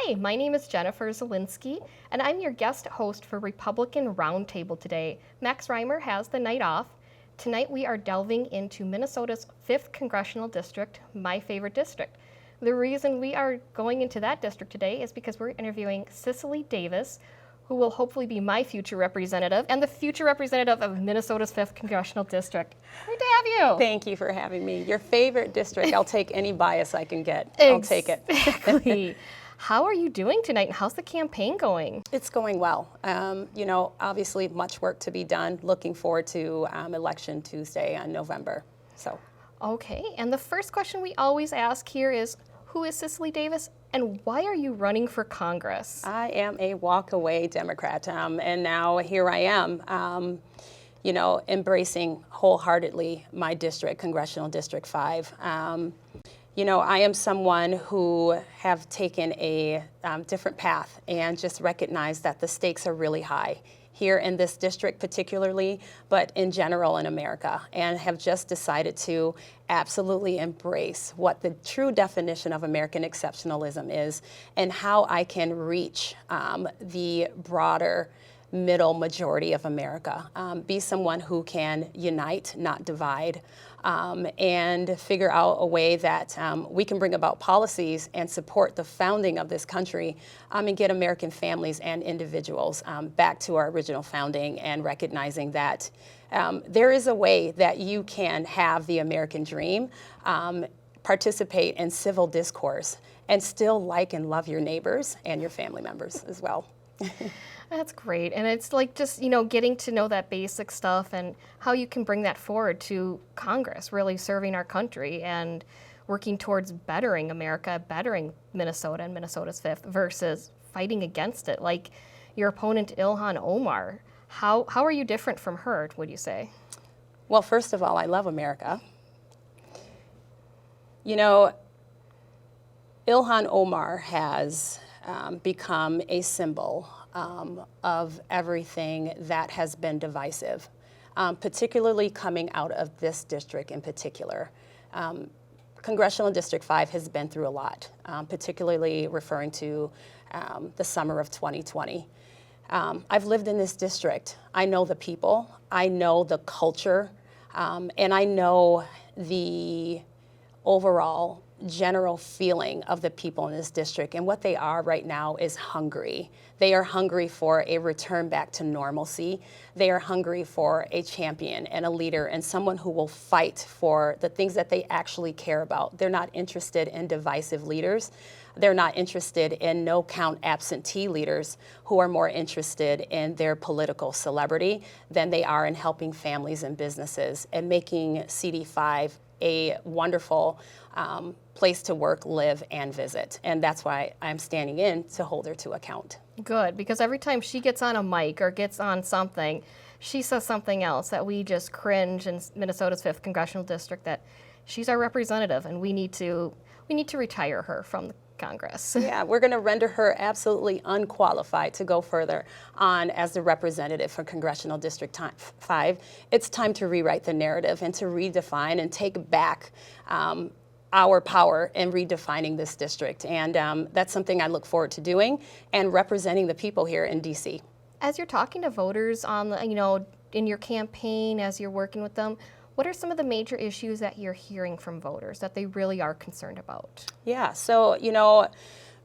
Hi, my name is Jennifer Zielinski, and I'm your guest host for Republican Roundtable today. Max Reimer has the night off. Tonight we are delving into Minnesota's 5th Congressional District, my favorite district. The reason we are going into that district today is because we're interviewing Cicely Davis, who will hopefully be my future representative and the future representative of Minnesota's 5th Congressional District. Great to have you. Thank you for having me. Your favorite district. I'll take any bias I can get. I'll take it. Exactly. How are you doing tonight, and how's the campaign going? It's going well. Obviously much work to be done. Looking forward to Election Tuesday on November. Okay, and the first question we always ask here is, who is Cicely Davis, and why are you running for Congress? I am a walk-away Democrat, and now here I am, embracing wholeheartedly my district, Congressional District 5. I am someone who have taken a different path and just recognized that the stakes are really high here in this district particularly, but in general in America, and have just decided to absolutely embrace what the true definition of American exceptionalism is and how I can reach the broader middle majority of America, be someone who can unite, not divide, and figure out a way that we can bring about policies and support the founding of this country and get American families and individuals back to our original founding, and recognizing that there is a way that you can have the American dream, participate in civil discourse, and still like and love your neighbors and your family members as well. That's great. And it's like just, getting to know that basic stuff and how you can bring that forward to Congress, really serving our country and working towards bettering America, bettering Minnesota and Minnesota's 5th versus fighting against it. Like your opponent, Ilhan Omar. How are you different from her, would you say? Well, first of all, I love America. Ilhan Omar has become a symbol of everything that has been divisive, particularly coming out of this district in particular. Congressional District 5 has been through a lot, particularly referring to the summer of 2020. I've lived in this district. I know the people, I know the culture, and I know the overall general feeling of the people in this district, and what they are right now is hungry. They are hungry for a return back to normalcy. They are hungry for a champion and a leader and someone who will fight for the things that they actually care about. They're not interested in divisive leaders. They're not interested in no-count absentee leaders who are more interested in their political celebrity than they are in helping families and businesses and making CD5 a wonderful place to work, live, and visit. And that's why I'm standing in to hold her to account. Good, because every time she gets on a mic or gets on something, she says something else that we just cringe in Minnesota's 5th Congressional District, that she's our representative and we need to retire her from the Congress. Yeah, we're going to render her absolutely unqualified to go further on as the representative for Congressional District 5. It's time to rewrite the narrative and to redefine and take back our power in redefining this district. And that's something I look forward to doing and representing the people here in DC. As you're talking to voters on in your campaign, as you're working with them, what are some of the major issues that you're hearing from voters that they really are concerned about? Yeah, so,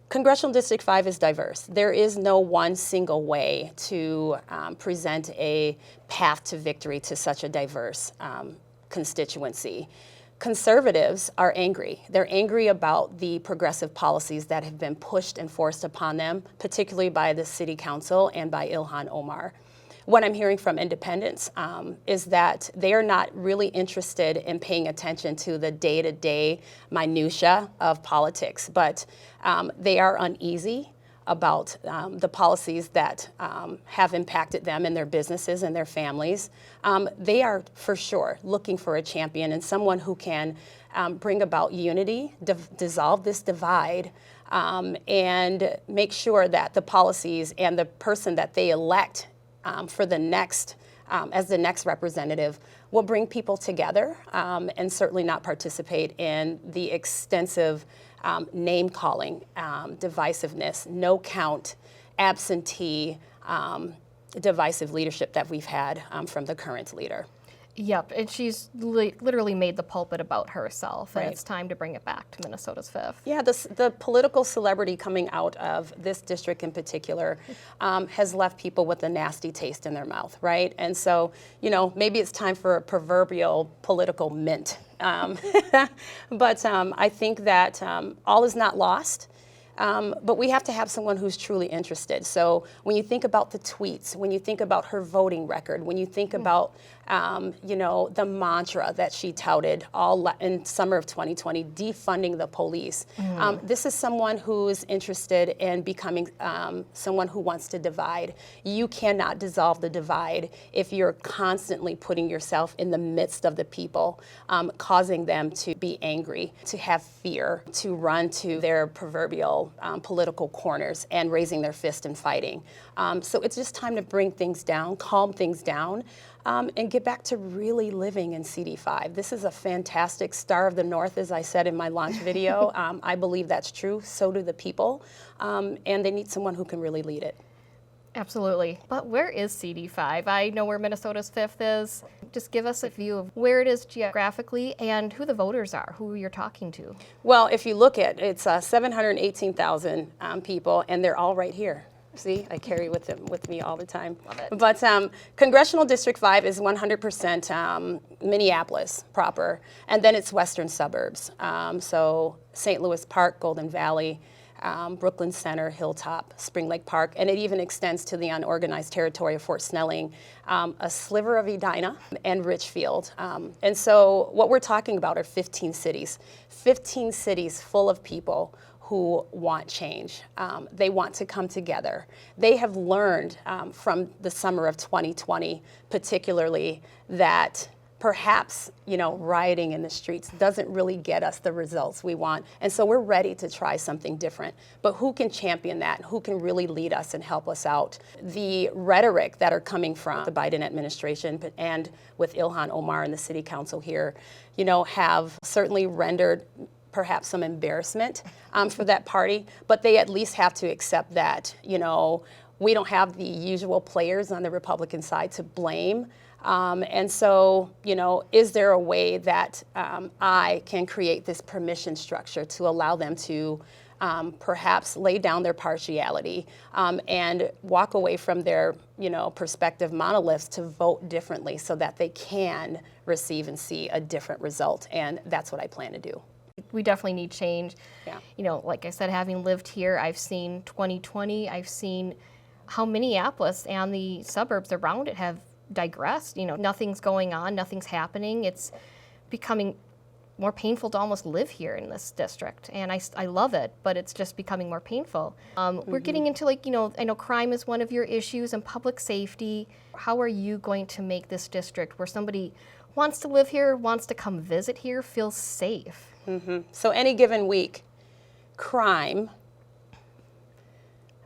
Congressional District 5 is diverse. There is no one single way to present a path to victory to such a diverse constituency. Conservatives are angry. They're angry about the progressive policies that have been pushed and forced upon them, particularly by the City Council and by Ilhan Omar. What I'm hearing from independents is that they are not really interested in paying attention to the day-to-day minutia of politics, but they are uneasy about the policies that have impacted them and their businesses and their families. They are for sure looking for a champion and someone who can bring about unity, dissolve this divide, and make sure that the policies and the person that they elect for the next, as the next representative, will bring people together and certainly not participate in the extensive name calling, divisiveness, no count, absentee, divisive leadership that we've had from the current leader. Yep, and she's literally made the pulpit about herself, and Right. it's time to bring it back to Minnesota's 5th. Yeah, the political celebrity coming out of this district in particular has left people with a nasty taste in their mouth, right? And so, maybe it's time for a proverbial political mint. But I think that all is not lost. But we have to have someone who's truly interested. So when you think about the tweets, when you think about her voting record, when you think about, the mantra that she touted in summer of 2020, defunding the police, this is someone who's interested in becoming someone who wants to divide. You cannot dissolve the divide if you're constantly putting yourself in the midst of the people, causing them to be angry, to have fear, to run to their proverbial political corners and raising their fist and fighting. So it's just time to bring things down, calm things down, and get back to really living in CD5. This is a fantastic star of the North, as I said in my launch video. I believe that's true. So do the people. And they need someone who can really lead it. Absolutely. But where is CD5? I know where Minnesota's 5th is. Just give us a view of where it is geographically and who the voters are, who you're talking to. Well, if you look at it, it's 718,000 people, and they're all right here. See, I carry with me all the time. Love it. But Congressional District 5 is 100% Minneapolis proper, and then it's western suburbs. So St. Louis Park, Golden Valley, Brooklyn Center, Hilltop, Spring Lake Park, and it even extends to the unorganized territory of Fort Snelling, a sliver of Edina, and Richfield. And so what we're talking about are 15 cities full of people who want change. They want to come together. They have learned from the summer of 2020, particularly, that perhaps, rioting in the streets doesn't really get us the results we want. And so we're ready to try something different. But who can champion that? Who can really lead us and help us out? The rhetoric that are coming from the Biden administration and with Ilhan Omar and the city council here, have certainly rendered perhaps some embarrassment for that party, but they at least have to accept that, we don't have the usual players on the Republican side to blame. And so, is there a way that I can create this permission structure to allow them to perhaps lay down their partiality and walk away from their, perspective monoliths to vote differently so that they can receive and see a different result. And that's what I plan to do. We definitely need change. Yeah. Like I said, having lived here, I've seen 2020, I've seen how Minneapolis and the suburbs around it have digressed. Nothing's going on, nothing's happening. It's becoming more painful to almost live here in this district. And I love it, but it's just becoming more painful. We're getting into I know crime is one of your issues and public safety. How are you going to make this district where somebody wants to live here, wants to come visit here, feels safe? So any given week, crime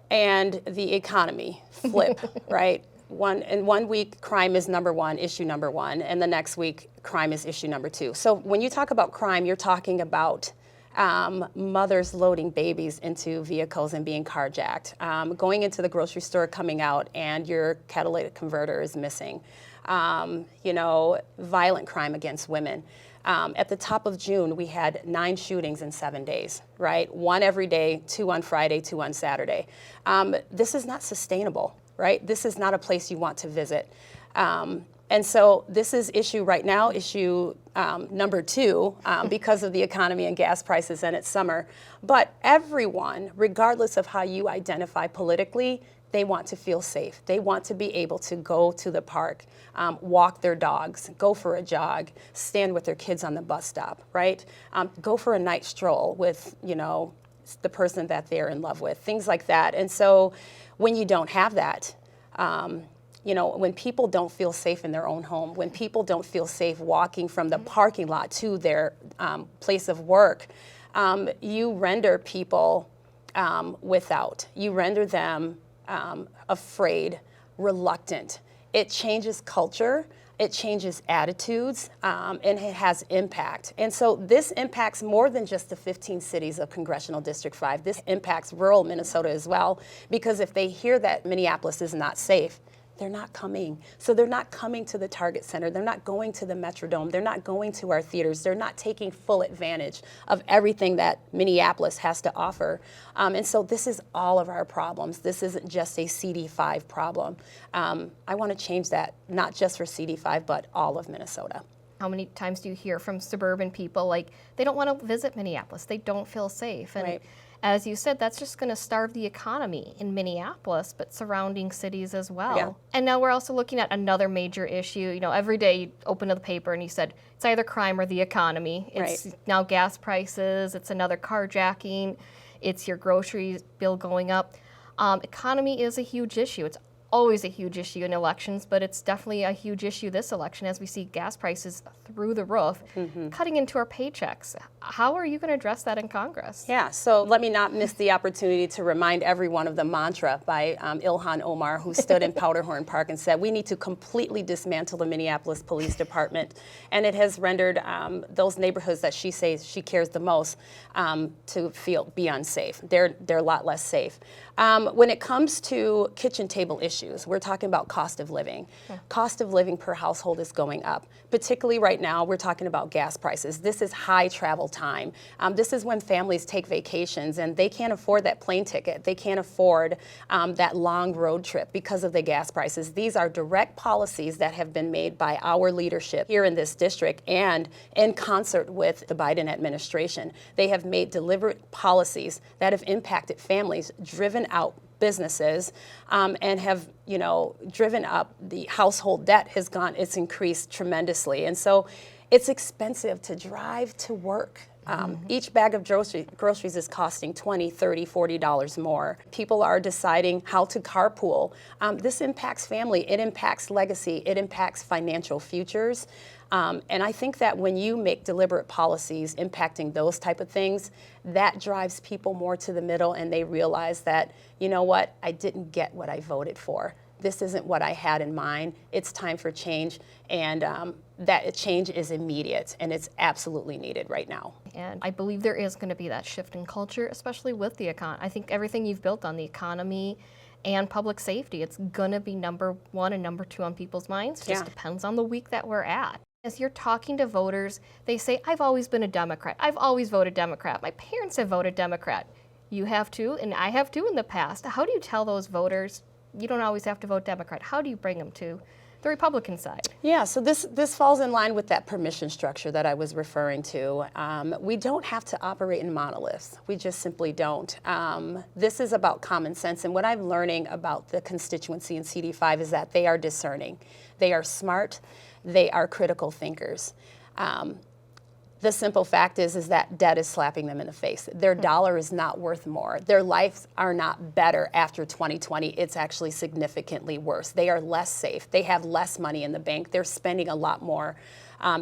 and the economy flip, right? In 1 week, crime is issue number one, and the next week, crime is issue number 2. So when you talk about crime, you're talking about mothers loading babies into vehicles and being carjacked, going into the grocery store, coming out, and your catalytic converter is missing, violent crime against women. At the top of June, we had 9 shootings in 7 days, right? 1 every day, 2 on Friday, 2 on Saturday. This is not sustainable, right? This is not a place you want to visit. And so this is issue number 2 because of the economy and gas prices, and it's summer. But everyone, regardless of how you identify politically, they want to feel safe. They want to be able to go to the park, walk their dogs, go for a jog, stand with their kids on the bus stop, right? Go for a night stroll with, the person that they're in love with, things like that. And so when you don't have that, when people don't feel safe in their own home, when people don't feel safe walking from the parking lot to their place of work, you render people without. You render them afraid, reluctant. It changes culture. it changes attitudes, and it has impact. And so this impacts more than just the 15 cities of Congressional District 5. This impacts rural Minnesota as well, because if they hear that Minneapolis is not safe, they're not coming. So they're not coming to the Target Center. They're not going to the Metrodome. They're not going to our theaters. They're not taking full advantage of everything that Minneapolis has to offer. And so this is all of our problems. This isn't just a CD5 problem. I want to change that, not just for CD5, but all of Minnesota. How many times do you hear from suburban people, like, they don't want to visit Minneapolis, they don't feel safe? And right. As you said, that's just going to starve the economy in Minneapolis, but surrounding cities as well. Yeah. And now we're also looking at another major issue. You know, every day you open the paper and you said, it's either crime or the economy. It's right. now gas prices, it's another carjacking, it's your grocery bill going up. Economy is a huge issue. It's always a huge issue in elections, but it's definitely a huge issue this election as we see gas prices through the roof, cutting into our paychecks. How are you going to address that in Congress? Yeah, so let me not miss the opportunity to remind everyone of the mantra by Ilhan Omar, who stood in Powderhorn Park and said, we need to completely dismantle the Minneapolis Police Department. And it has rendered those neighborhoods that she says she cares the most to be unsafe. They're a lot less safe. When it comes to kitchen table issues, we're talking about cost of living. Yeah. Cost of living per household is going up. Particularly right now, we're talking about gas prices. This is high travel time. This is when families take vacations and they can't afford that plane ticket. They can't afford that long road trip because of the gas prices. These are direct policies that have been made by our leadership here in this district and in concert with the Biden administration. They have made deliberate policies that have impacted families, driven out businesses, and have, driven up the household debt it's increased tremendously. And so it's expensive to drive to work. Each bag of groceries is costing $20, $30, $40 more. People are deciding how to carpool. This impacts family, it impacts legacy, it impacts financial futures. And I think that when you make deliberate policies impacting those type of things, that drives people more to the middle and they realize that, you know what, I didn't get what I voted for. This isn't what I had in mind. It's time for change, and that change is immediate, and it's absolutely needed right now. And I believe there is going to be that shift in culture, especially with the economy. I think everything you've built on the economy and public safety, it's going to be number one and number two on people's minds. It just depends on the week that we're at. As you're talking to voters, they say, I've always been a Democrat. I've always voted Democrat. My parents have voted Democrat. You have too, and I have too in the past. How do you tell those voters, you don't always have to vote Democrat? How do you bring them to the Republican side? Yeah, so this falls in line with that permission structure that I was referring to. We don't have to operate in monoliths. We just simply don't. This is about common sense, and what I'm learning about the constituency in CD5 is that they are discerning. They are smart. They are critical thinkers. The simple fact is that debt is slapping them in the face. Their dollar is not worth more. Their lives are not better after 2020. It's actually significantly worse. They are less safe. They have less money in the bank. They're spending a lot more.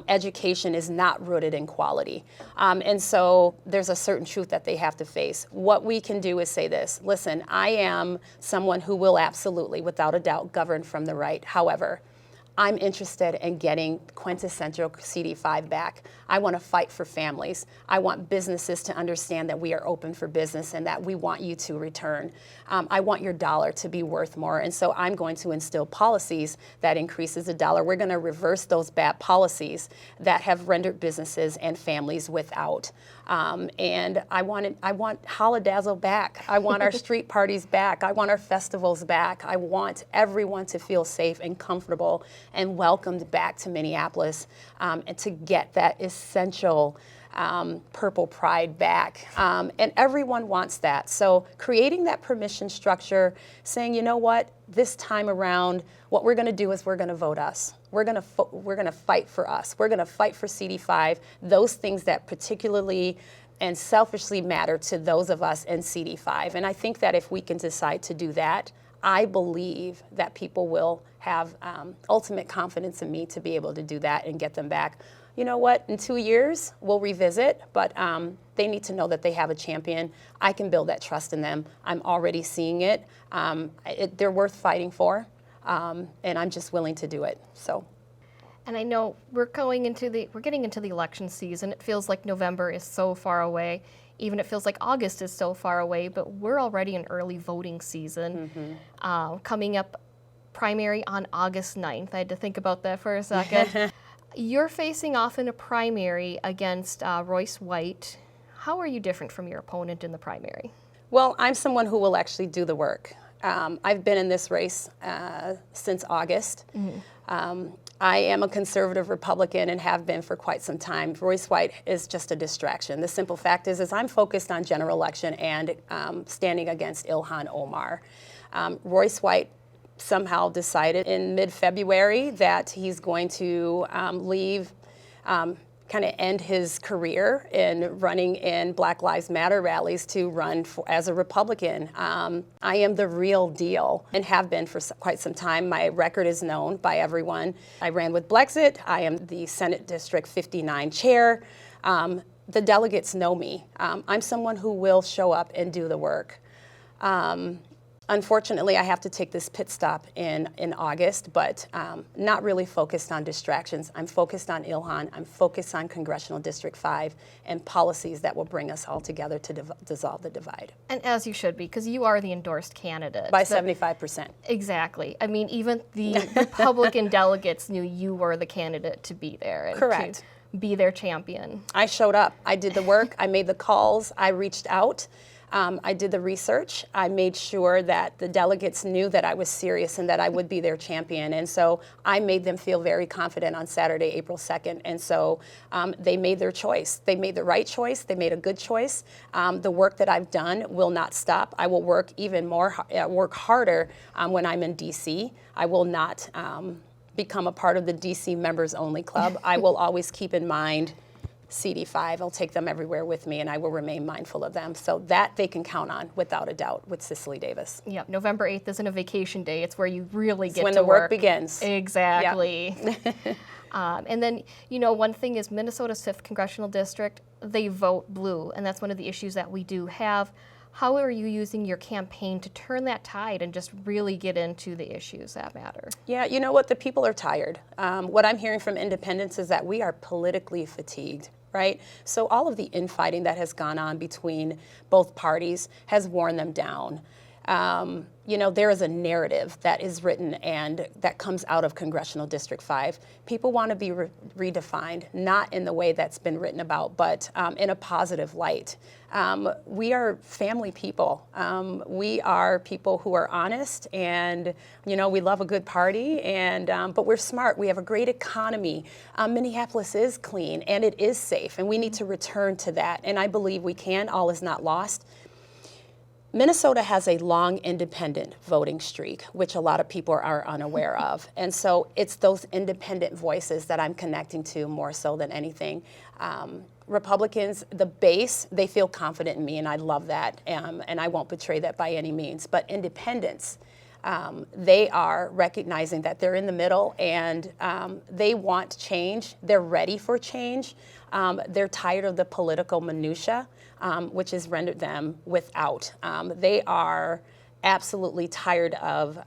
Education is not rooted in quality. And so there's a certain truth that they have to face. What we can do is say this: listen, I am someone who will absolutely, without a doubt, govern from the right. However, I'm interested in getting quintessential CD5 back. I want to fight for families. I want businesses to understand that we are open for business and that we want you to return. I want your dollar to be worth more. And so I'm going to instill policies that increases the dollar. We're going to reverse those bad policies that have rendered businesses and families without. And I want Holidazzle back. I want our street parties back. I want our festivals back. I want everyone to feel safe and comfortable and welcomed back to Minneapolis, and to get that essential purple pride back. And everyone wants that. So creating that permission structure, saying, you know what, this time around, what we're going to do is we're going to vote us. We're going to fight for us. We're going to fight for CD5, those things that particularly and selfishly matter to those of us in CD5. And I think that if we can decide to do that, I believe that people will have ultimate confidence in me to be able to do that and get them back. You know what, in 2 years, we'll revisit, but they need to know that they have a champion. I can build that trust in them. I'm already seeing it. They're worth fighting for, and I'm just willing to do it. So. And I know we're getting into the election season. It feels like November is so far away. Even it feels like August is so far away, but we're already in early voting season. Coming up primary on August 9th. I had to think about that for a second. You're facing off in a primary against Royce White. How are you different from your opponent in the primary? Well, I'm someone who will actually do the work. I've been in this race since August. I am a conservative Republican and have been for quite some time. Royce White is just a distraction. The simple fact is I'm focused on general election and standing against Ilhan Omar. Royce White somehow decided in mid-February that he's going to leave, kind of end his career in running in Black Lives Matter rallies to run as a Republican. I am the real deal and have been for quite some time. My record is known by everyone. I ran with Blexit. I am the Senate District 59 chair. The delegates know me. I'm someone who will show up and do the work. Unfortunately, I have to take this pit stop in August, but not really focused on distractions. I'm focused on Ilhan. I'm focused on Congressional District 5 and policies that will bring us all together to dissolve the divide. And as you should be, because you are the endorsed candidate. By 75%. Exactly. I mean, even the Republican delegates knew you were the candidate to be there. And correct. To be their champion. I showed up. I did the work. I made the calls. I reached out. I did the research. I made sure that the delegates knew that I was serious and that I would be their champion. And so I made them feel very confident on Saturday, April 2nd. And so they made their choice. They made the right choice. They made a good choice. The work that I've done will not stop. I will work even more, work harder when I'm in D.C. I will not become a part of the D.C. members only club. I will always keep in mind CD5. I'll take them everywhere with me, and I will remain mindful of them. So that they can count on, without a doubt, with Cicely Davis. Yep, November 8th isn't a vacation day. It's where you really get to work. It's when the work begins. Exactly. Yep. And then, you know, one thing is Minnesota's 5th Congressional District, they vote blue, and that's one of the issues that we do have. How are you using your campaign to turn that tide and just really get into the issues that matter? Yeah, you know what? The people are tired. What I'm hearing from independents is that we are politically fatigued. Right? So all of the infighting that has gone on between both parties has worn them down. You know, there is a narrative that is written and that comes out of Congressional District 5. People want to be redefined, not in the way that's been written about, but in a positive light. We are family people. We are people who are honest, and you know, we love a good party, and but we're smart. We have a great economy. Minneapolis is clean and it is safe, and we need to return to that. And I believe we can. All is not lost. Minnesota has a long independent voting streak, which a lot of people are unaware of. And so it's those independent voices that I'm connecting to more so than anything. Republicans, the base, they feel confident in me, and I love that, and I won't betray that by any means. But independents, they are recognizing that they're in the middle, and they want change. They're ready for change. They're tired of the political minutia, which has rendered them without. They are absolutely tired of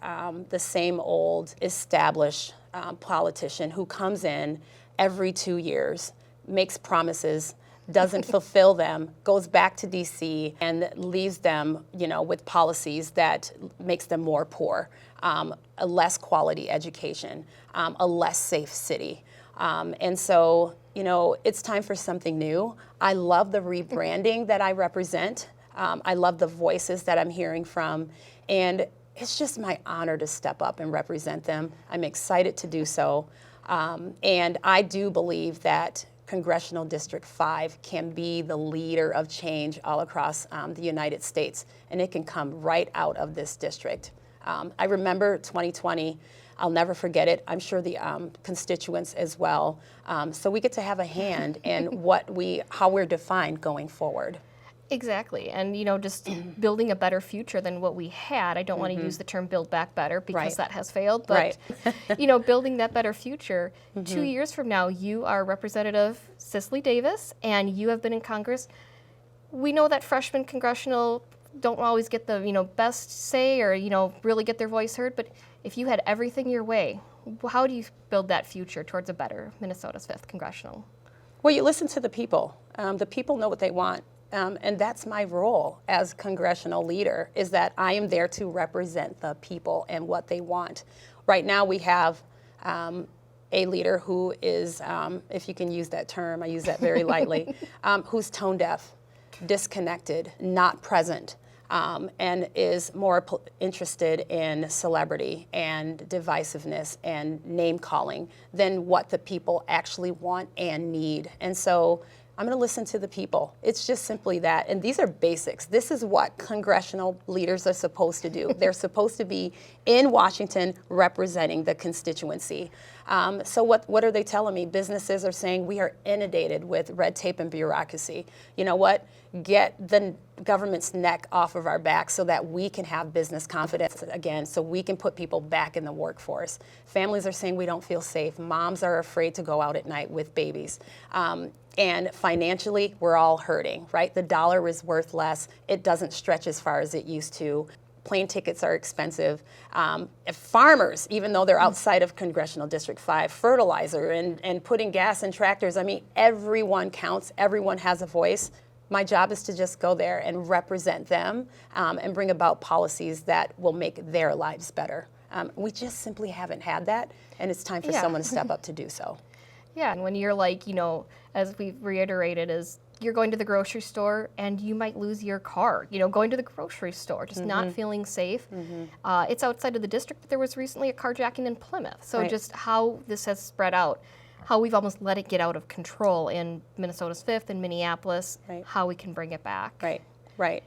the same old established politician who comes in every 2 years, makes promises, doesn't fulfill them, goes back to DC and leaves them, you know, with policies that makes them more poor, a less quality education, a less safe city. And so, you know, it's time for something new. I love the rebranding that I represent. I love the voices that I'm hearing from. And it's just my honor to step up and represent them. I'm excited to do so. And I do believe that Congressional District 5 can be the leader of change all across the United States. And it can come right out of this district. I remember 2020. I'll never forget it. I'm sure the constituents as well. So we get to have a hand in how we're defined going forward. Exactly, and you know, just building a better future than what we had. I don't want to use the term "build back better" because that has failed. But you know, building that better future. 2 years from now, you are Representative Cicely Davis, and you have been in Congress. We know that freshmen congressional don't always get the best say or really get their voice heard. But if you had everything your way, How do you build that future towards a better Minnesota's 5th Congressional? Well, you listen to the people. The people know what they want. And that's my role as congressional leader, is that I am there to represent the people and what they want. Right now we have a leader who is, if you can use that term, I use that very lightly, who's tone deaf, disconnected, not present, and is more interested in celebrity and divisiveness and name calling than what the people actually want and need. And so I'm going to listen to the people. It's just simply that. And these are basics. This is what congressional leaders are supposed to do. They're supposed to be in Washington representing the constituency. So what are they telling me? Businesses are saying we are inundated with red tape and bureaucracy. You know what? Get the government's neck off of our back so that we can have business confidence again, so we can put people back in the workforce. Families are saying we don't feel safe. Moms are afraid to go out at night with babies. And financially, we're all hurting, right? The dollar is worth less. It doesn't stretch as far as it used to. Plane tickets are expensive. Farmers, even though they're outside of Congressional District 5, fertilizer and putting gas in tractors, I mean, everyone counts. Everyone has a voice. My job is to just go there and represent them and bring about policies that will make their lives better. We just simply haven't had that, and it's time for someone to step up to do so. Yeah, and when you're like, as we've reiterated, is you're going to the grocery store and you might lose your car, going to the grocery store, just not feeling safe. It's outside of the district, but there was recently a carjacking in Plymouth. So just how this has spread out, how we've almost let it get out of control in Minnesota's 5th and Minneapolis, how we can bring it back. Right.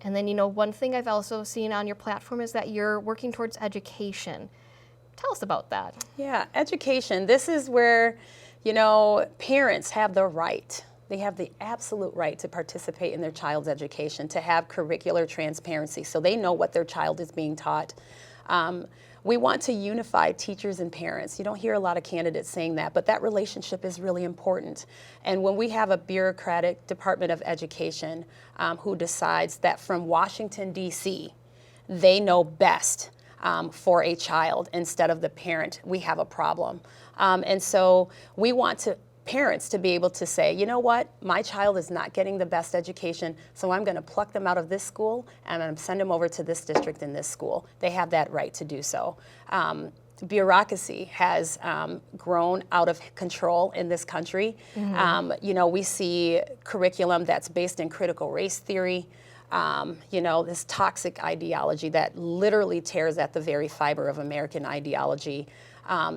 And then, one thing I've also seen on your platform is that you're working towards education. Tell us about that. Yeah, education. This is where, parents have the right. They have the absolute right to participate in their child's education, to have curricular transparency so they know what their child is being taught. We want to unify teachers and parents. You don't hear a lot of candidates saying that, but that relationship is really important. And when we have a bureaucratic Department of Education who decides that from Washington, D.C., they know best for a child instead of the parent, we have a problem. And so we want parents to be able to say, you know what, my child is not getting the best education, so I'm going to pluck them out of this school and I'm going to send them over to this district in this school. They have that right to do so. Bureaucracy has grown out of control in this country. We see curriculum that's based in critical race theory. This toxic ideology that literally tears at the very fiber of American ideology.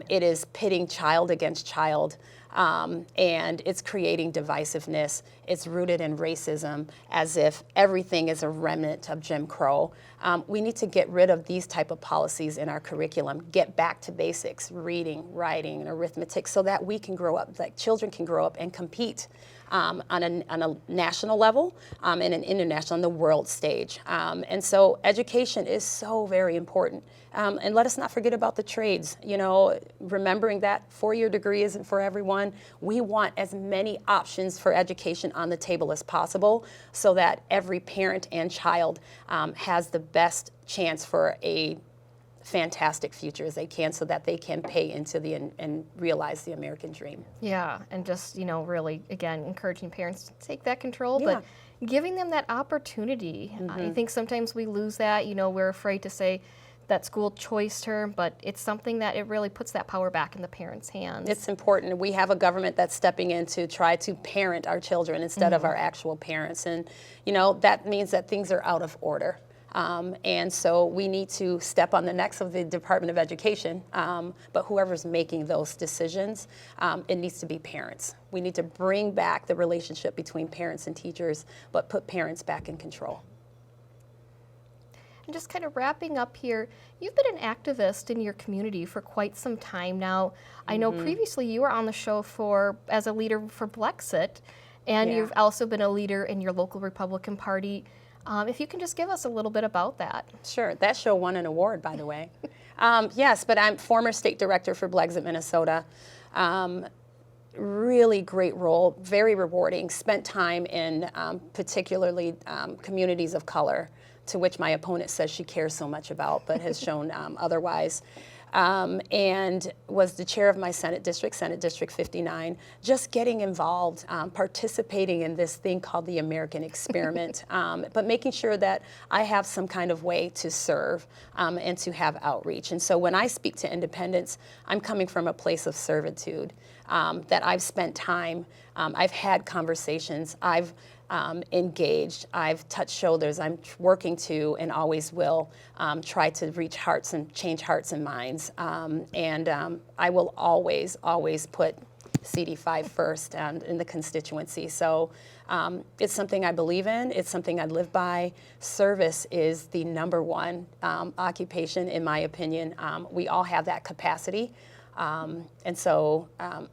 It is pitting child against child, and it's creating divisiveness. It's rooted in racism, as if everything is a remnant of Jim Crow. We need to get rid of these type of policies in our curriculum, get back to basics, reading, writing, and arithmetic, so that we can grow up, that children can grow up and compete on a national level and an international, on the world stage. And so education is so very important. And let us not forget about the trades. Remembering that four-year degree isn't for everyone. We want as many options for education on the table as possible so that every parent and child has the best chance for a fantastic future as they can, so that they can pay into and realize the American dream. Yeah, and just, really, again, encouraging parents to take that control, but giving them that opportunity. I think sometimes we lose that. We're afraid to say that school choice term, but it's something that it really puts that power back in the parents' hands. It's important. We have a government that's stepping in to try to parent our children instead of our actual parents. And, that means that things are out of order. And so we need to step on the necks of the Department of Education, but whoever's making those decisions, it needs to be parents. We need to bring back the relationship between parents and teachers, but put parents back in control. And just kind of wrapping up here, you've been an activist in your community for quite some time now. I know previously you were on the show as a leader for Blexit, and you've also been a leader in your local Republican Party. If you can just give us a little bit about that. Sure. That show won an award, by the way. Yes, but I'm former state director for Blexit, Minnesota. Really great role, very rewarding. Spent time in particularly communities of color, to which my opponent says she cares so much about, but has shown otherwise. and was the chair of my Senate District 59, just getting involved, participating in this thing called the American Experiment, but making sure that I have some kind of way to serve and to have outreach. And so when I speak to independents, I'm coming from a place of servitude, that I've spent time, I've had conversations, I've engaged, I've touched shoulders, I'm working to and always will try to reach hearts and change hearts and minds. I will always, always put CD5 first in the constituency. So it's something I believe in, it's something I live by. Service is the #1 occupation, in my opinion. We all have that capacity. And so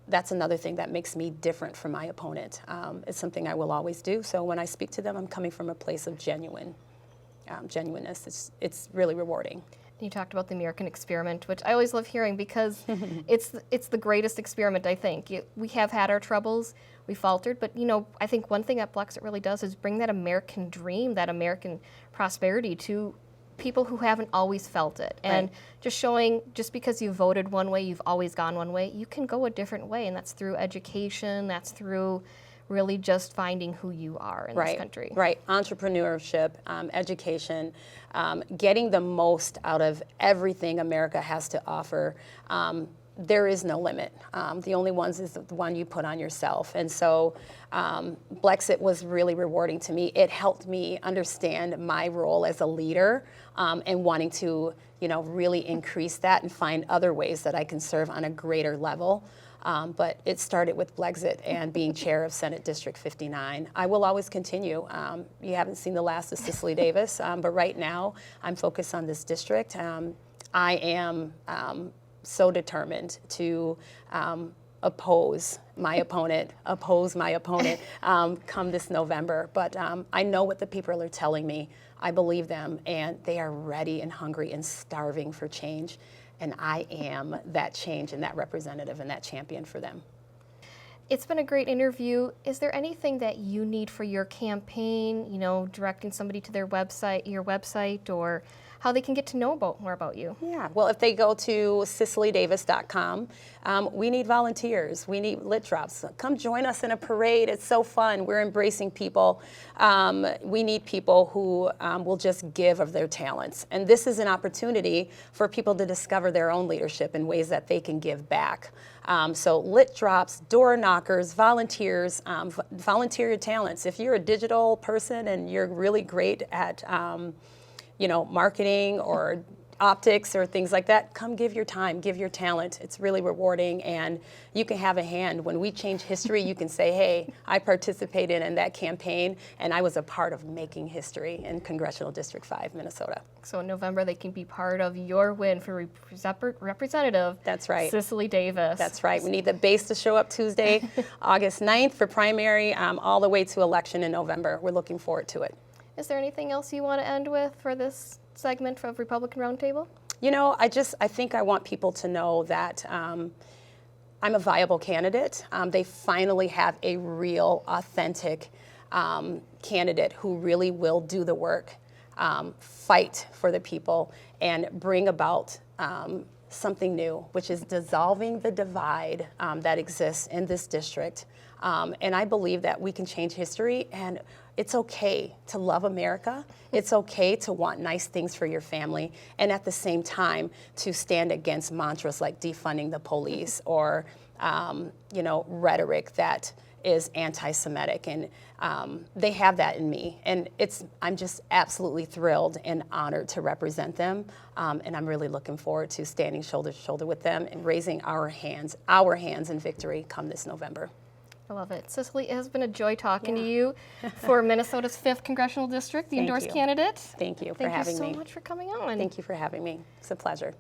that's another thing that makes me different from my opponent. It's something I will always do. So when I speak to them, I'm coming from a place of genuineness. It's really rewarding. You talked about the American Experiment, which I always love hearing because it's the greatest experiment, I think. We have had our troubles, we faltered, but I think one thing that Blexit really does is bring that American dream, that American prosperity to people who haven't always felt it. And right. Just showing, just because you voted one way, you've always gone one way, you can go a different way, and that's through education, that's through really just finding who you are in this country. Right, entrepreneurship, education, getting the most out of everything America has to offer. There is no limit. The only one is the one you put on yourself. And so Blexit was really rewarding to me. It helped me understand my role as a leader and wanting to really increase that and find other ways that I can serve on a greater level. But it started with Blexit and being chair of Senate District 59. I will always continue. You haven't seen the last of Cicely Davis, but right now I'm focused on this district. I am so determined to oppose my opponent come this November. But I know what the people are telling me. I believe them, and they are ready and hungry and starving for change. And I am that change and that representative and that champion for them. It's been a great interview. Is there anything that you need for your campaign, directing somebody to your website, or how they can get to know more about you? Yeah, well, if they go to cicelydavis.com, we need volunteers. We need lit drops. Come join us in a parade. It's so fun. We're embracing people. We need people who will just give of their talents. And this is an opportunity for people to discover their own leadership in ways that they can give back. So lit drops, door knockers, volunteers, volunteer your talents. If you're a digital person and you're really great at marketing or optics or things like that, come give your time, give your talent. It's really rewarding, and you can have a hand. When we change history, you can say, hey, I participated in that campaign, and I was a part of making history in Congressional District 5, Minnesota. So in November, they can be part of your win for Representative That's right. Cicely Davis. That's right. We need the base to show up Tuesday, August 9th for primary, all the way to election in November. We're looking forward to it. Is there anything else you want to end with for this segment of Republican Roundtable? I think I want people to know that I'm a viable candidate. They finally have a real, authentic candidate who really will do the work, fight for the people, and bring about something new, which is dissolving the divide that exists in this district. And I believe that we can change history, and it's okay to love America. It's okay to want nice things for your family, and at the same time to stand against mantras like defunding the police or rhetoric that is anti-Semitic. And they have that in me, and I'm just absolutely thrilled and honored to represent them. And I'm really looking forward to standing shoulder to shoulder with them and raising our hands in victory come this November. I love it. Cicely, it has been a joy talking to you for Minnesota's 5th Congressional District, the endorsed candidate. Thank you for having me. Thank you so much for coming on. Thank you for having me. It's a pleasure.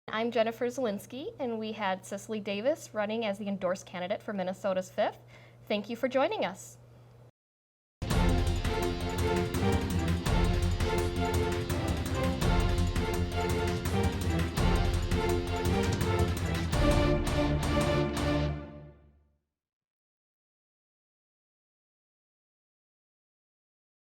I'm Jennifer Zielinski, and we had Cicely Davis running as the endorsed candidate for Minnesota's 5th. Thank you for joining us.